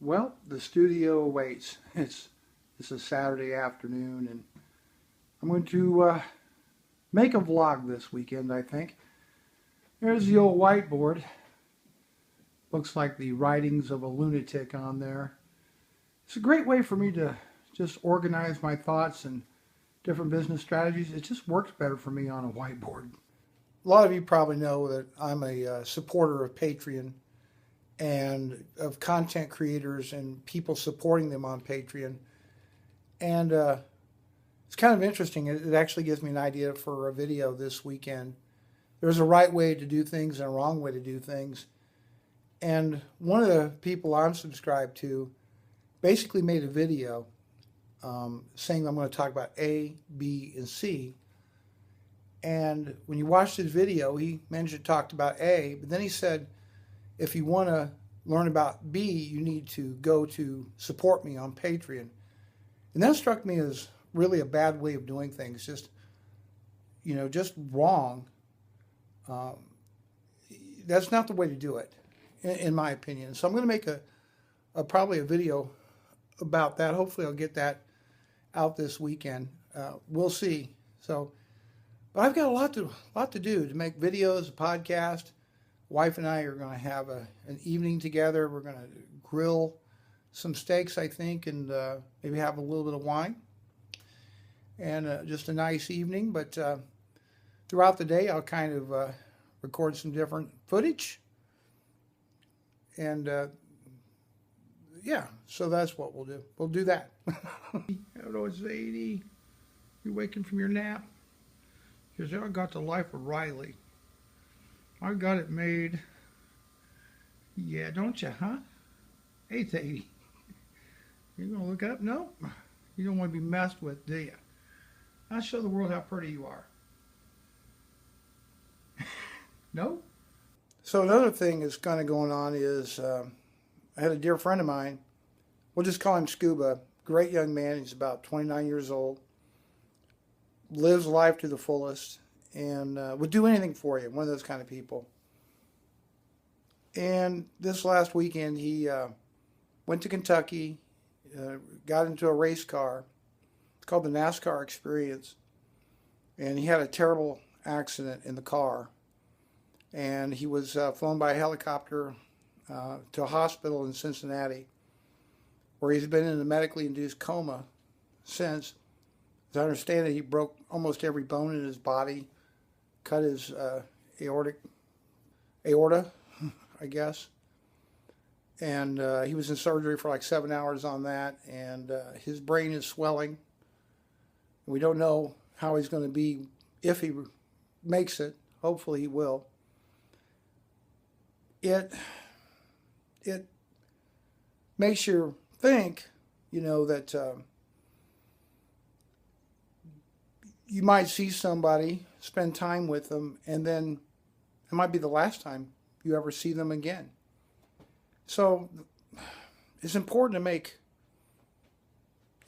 Well, the studio awaits. It's a Saturday afternoon, and I'm going to make a vlog this weekend, I think. There's the old whiteboard. Looks like the writings of a lunatic on there. It's a great way for me to just organize my thoughts and different business strategies. It just works better for me on a whiteboard. A lot of you probably know that I'm a supporter of Patreon and of content creators and people supporting them on Patreon. And it's kind of interesting. It actually gives me an idea for a video this weekend. There's a right way to do things and a wrong way to do things. And one of the people I'm subscribed to basically made a video saying I'm going to talk about A, B, and C. And when you watch this video, he mentioned talked about A, but then he said, if you want to learn about B, you need to go to support me on Patreon. And that struck me as really a bad way of doing things, just wrong. That's not the way to do it, in my opinion. So I'm going to make probably a video about that. Hopefully I'll get that out this weekend. We'll see. So, but I've got a lot to do to make videos, a podcast. Wife and I are going to have an evening together. We're going to grill some steaks, I think, and maybe have a little bit of wine. And just a nice evening. But throughout the day, I'll kind of record some different footage. And yeah, so that's what we'll do. We'll do that. Hello, Zadie. You waking from your nap? Because I got the Life of Riley. I got it made. Yeah, don't you, huh? Hey, Zadie. You gonna look up? No. You don't want to be messed with, do you? I'll show the world how pretty you are. No? So another thing that's kind of going on is I had a dear friend of mine. We'll just call him Scuba. Great young man. He's about 29 years old. Lives life to the fullest. And would do anything for you. One of those kind of people. And this last weekend he went to Kentucky. Got into a race car. It's called the NASCAR Experience. And he had a terrible accident in the car. And he was flown by a helicopter to a hospital in Cincinnati, where he's been in a medically induced coma since. As I understand it, he broke almost every bone in his body, cut his aorta, I guess. And he was in surgery for like 7 hours on that, and his brain is swelling. We don't know how he's going to be if he makes it. Hopefully he will. It makes you think, that you might see somebody, spend time with them, and then it might be the last time you ever see them again. So it's important to make,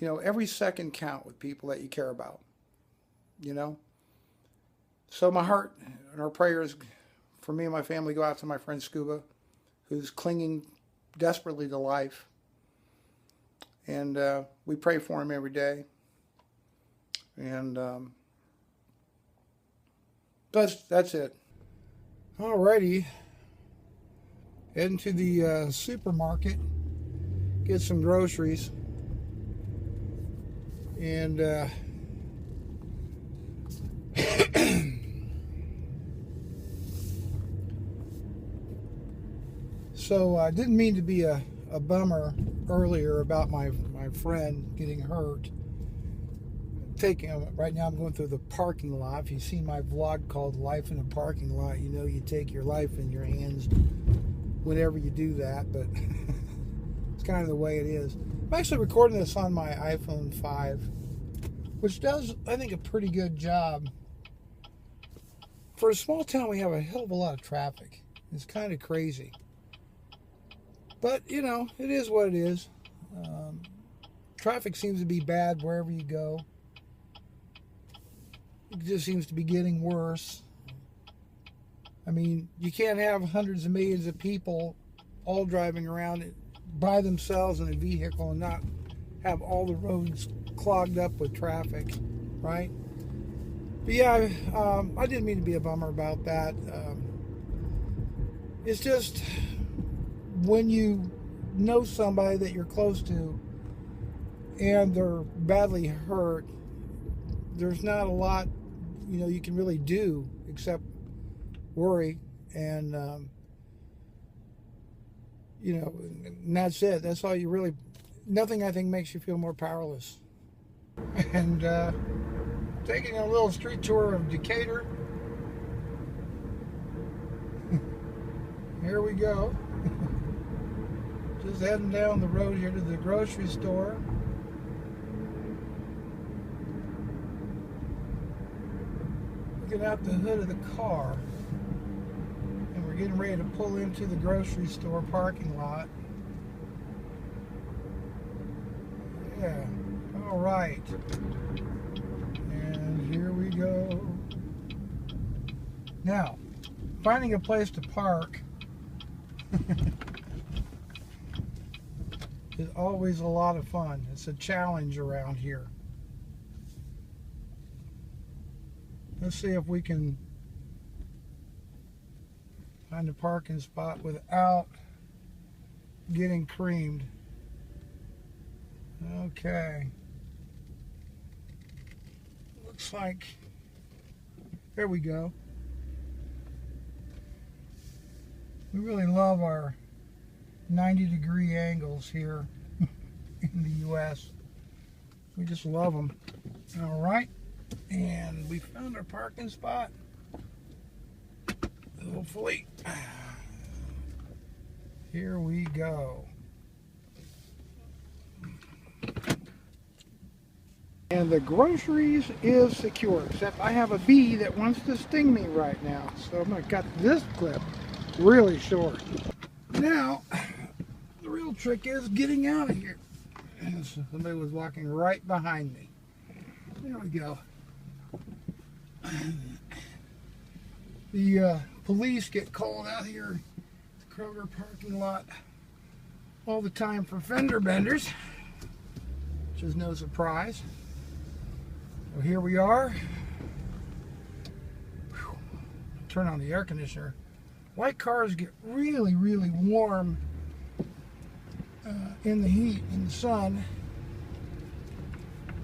every second count with people that you care about, So my heart and our prayers for me and my family go out to my friend Scuba, who's clinging desperately to life. And we pray for him every day. And that's it. Alrighty. Heading to the supermarket. Get some groceries. And so I didn't mean to be a bummer earlier about my friend getting hurt. Right now I'm going through the parking lot. If you've seen my vlog called Life in a Parking Lot, you take your life in your hands whenever you do that, but it's kind of the way it is. I'm actually recording this on my iPhone 5, which does, I think, a pretty good job. For a small town, we have a hell of a lot of traffic. It's kind of crazy. But, it is what it is. Traffic seems to be bad wherever you go. It just seems to be getting worse. I mean, you can't have hundreds of millions of people all driving around by themselves in a vehicle and not have all the roads clogged up with traffic, right? But yeah, I didn't mean to be a bummer about that. It's just when you know somebody that you're close to and they're badly hurt, there's not a lot, you can really do except worry. And, and that's it. That's all you really, nothing I think makes you feel more powerless. And taking a little street tour of Decatur. Here we go. Just heading down the road here to the grocery store. Looking out the hood of the car. And we're getting ready to pull into the grocery store parking lot. Yeah, all right. And here we go. Now, finding a place to park is always a lot of fun. It's a challenge around here. Let's see if we can find a parking spot without getting creamed. Okay. Looks like, there we go. We really love our 90-degree angles here in the U.S. We just love them. All right, and we found our parking spot. Hopefully, here we go. And the groceries is secure, except I have a bee that wants to sting me right now. So I'm going to cut this clip really short. Now, the real trick is getting out of here. And somebody was walking right behind me. There we go. The police get called out here at the Kroger parking lot all the time for fender benders, which is no surprise. So here we are. Whew. Turn on the air conditioner. White cars get really, really warm in the heat, in the sun.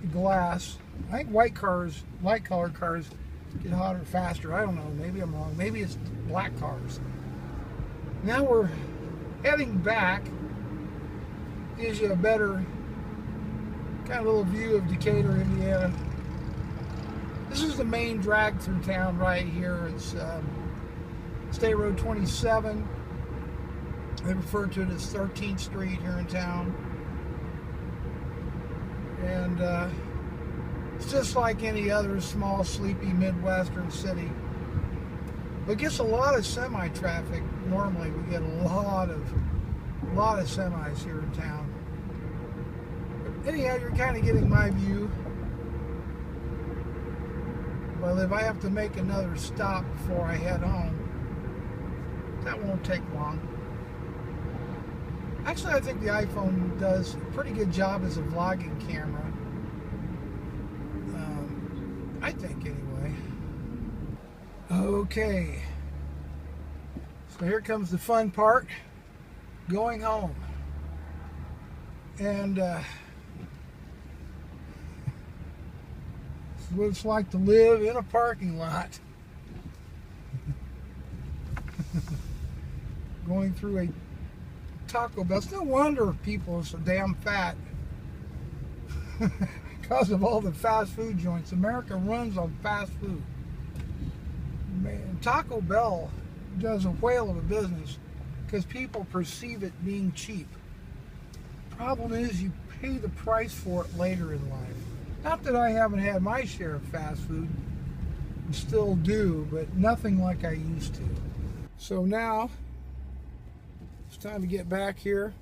The glass. I think white colored cars get hotter faster. I don't know. Maybe I'm wrong. Maybe it's black cars. Now we're heading back. Gives you a better kind of little view of Decatur, Indiana. This is the main drag through town right here. It's State Road 27. They refer to it as 13th Street here in town. And it's just like any other small, sleepy Midwestern city. But it gets a lot of semi-traffic. Normally, we get a lot of semis here in town. But anyhow, you're kind of getting my view. Well, if I have to make another stop before I head home, that won't take long. Actually, I think the iPhone does a pretty good job as a vlogging camera. I think, anyway. Okay. So here comes the fun part. Going home. And this is what it's like to live in a parking lot. Going through a Taco Bell. It's no wonder people are so damn fat. Because of all the fast food joints. America runs on fast food. Man, Taco Bell does a whale of a business because people perceive it being cheap. Problem is, you pay the price for it later in life. Not that I haven't had my share of fast food, and still do, but nothing like I used to. So now, it's time to get back here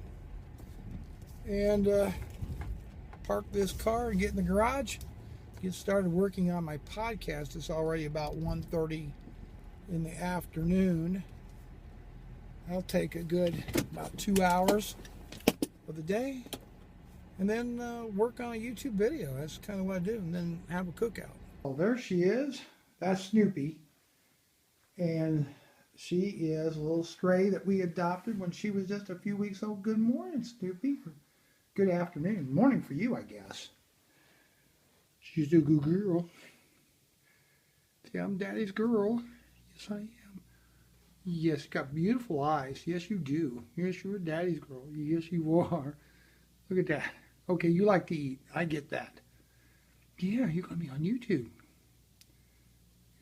and park this car and get in the garage, get started working on my podcast. It's already about 1:30 in the afternoon. I'll take a good about 2 hours of the day, and then work on a YouTube video. That's kind of what I do, and then have a cookout. Well, there she is. That's Snoopy, and she is a little stray that we adopted when she was just a few weeks old. Good morning, Snoopy. Good afternoon. Morning for you, I guess. She's a good girl. See, I'm Daddy's girl. Yes, I am. Yes, you got beautiful eyes. Yes, you do. Yes, you're Daddy's girl. Yes, you are. Look at that. Okay, you like to eat. I get that. Yeah, you're going to be on YouTube.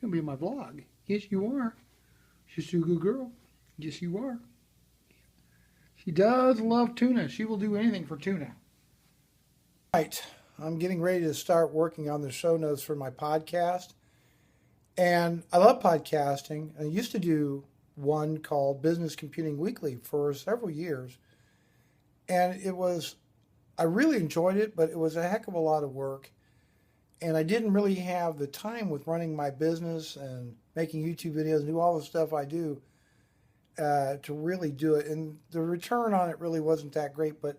You're going to be in my vlog. Yes, you are. She's a good girl. Yes, you are. She does love tuna. She will do anything for tuna. Right. I'm getting ready to start working on the show notes for my podcast. And I love podcasting. I used to do one called Business Computing Weekly for several years. And I really enjoyed it, but it was a heck of a lot of work. And I didn't really have the time with running my business and making YouTube videos and do all the stuff I do to really do it. And the return on it really wasn't that great. But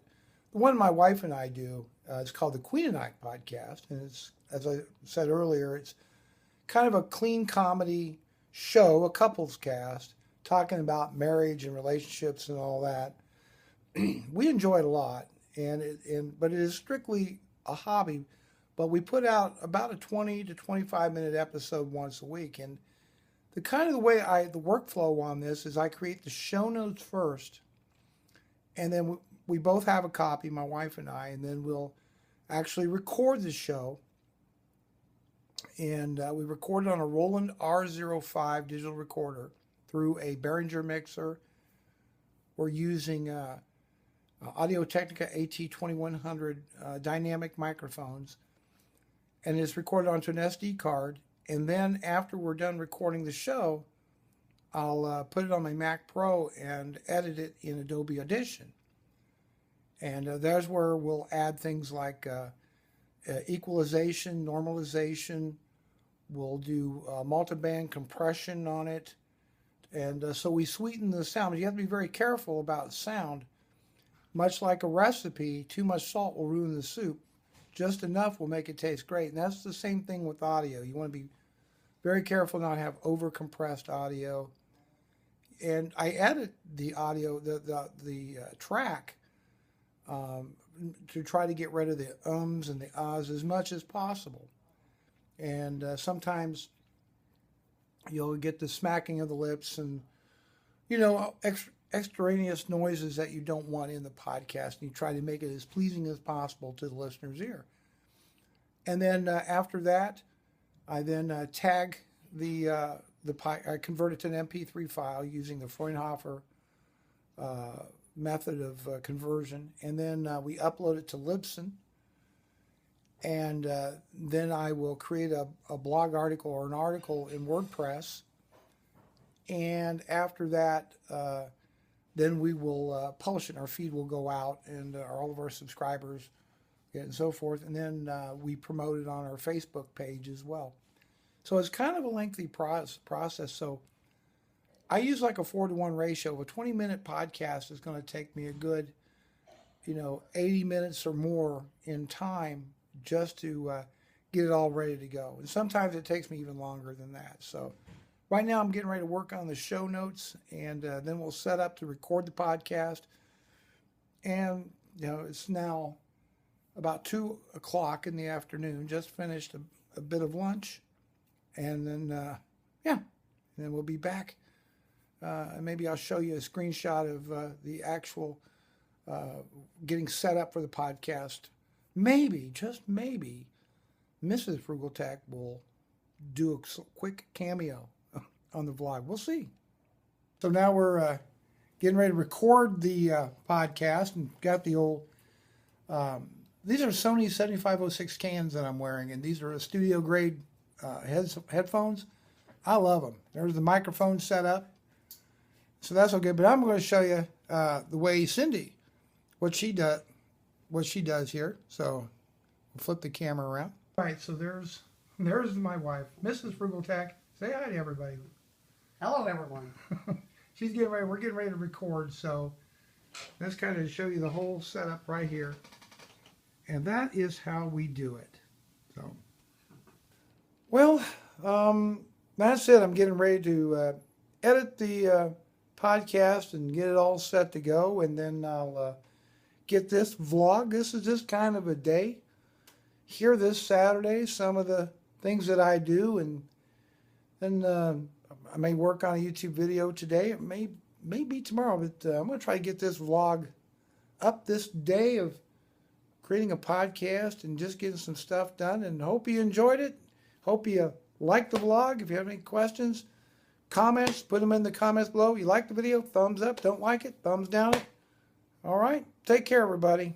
the one my wife and I do, it's called the Queen and I podcast. And it's, as I said earlier, it's kind of a clean comedy show, a couples cast, talking about marriage and relationships and all that. We enjoy it a lot, but it is strictly a hobby. But we put out about a 20 to 25 minute episode once a week. And the workflow on this is I create the show notes first, and then we both have a copy, my wife and I, and then we'll actually record the show. And we record it on a Roland R05 digital recorder through a Behringer mixer. We're using Audio-Technica AT2100 dynamic microphones. And it's recorded onto an SD card. And then after we're done recording the show, I'll put it on my Mac Pro and edit it in Adobe Audition. And there's where we'll add things like equalization, normalization. We'll do multiband compression on it. And so we sweeten the sound. But you have to be very careful about sound. Much like a recipe, too much salt will ruin the soup. Just enough will make it taste great. And that's the same thing with audio. You want to be very careful not to have over-compressed audio. And I edit the audio, the track, to try to get rid of the ums and the ahs as much as possible. And sometimes you'll get the smacking of the lips and, extraneous noises that you don't want in the podcast. And you try to make it as pleasing as possible to the listener's ear. And then after that, I then tag I convert it to an MP3 file using the Fraunhofer method of conversion. And then we upload it to Libsyn. And then I will create a blog article or an article in WordPress. And after that, then we will publish it. Our feed will go out, and all of our subscribers and so forth. And then we promote it on our Facebook page as well. So it's kind of a lengthy process. So I use like a 4-to-1 ratio. A 20-minute podcast is going to take me a good, 80 minutes or more in time just to get it all ready to go. And sometimes it takes me even longer than that. So right now I'm getting ready to work on the show notes, and then we'll set up to record the podcast. And, it's now about 2 o'clock in the afternoon. Just finished a bit of lunch. And then, and then we'll be back. And maybe I'll show you a screenshot of the actual getting set up for the podcast. Maybe, just maybe, Mrs. Frugal Tech will do a quick cameo on the vlog. We'll see. So now we're getting ready to record the podcast, and got the old, these are Sony 7506 cans that I'm wearing, and these are a studio grade headphones. I love them. There's the microphone set up. So that's okay. But I'm going to show you the way Cindy, what she does here. So we'll flip the camera around. All right, so there's my wife, Mrs. Frugal Tech. Say hi to everybody. Hello, everyone. We're getting ready to record, so That's kind of to show you the whole setup right here. And that is how we do it. So, well, that's it. I'm getting ready to edit the podcast and get it all set to go. And then I'll get this vlog. This is just kind of a day here this Saturday, some of the things that I do. And then I may work on a YouTube video today. It may be tomorrow, but I'm going to try to get this vlog up this day of creating a podcast and just getting some stuff done. And hope you enjoyed it. Hope you liked the vlog. If you have any questions, comments, put them in the comments below. You like the video, thumbs up. Don't like it, thumbs down. All right. Take care, everybody.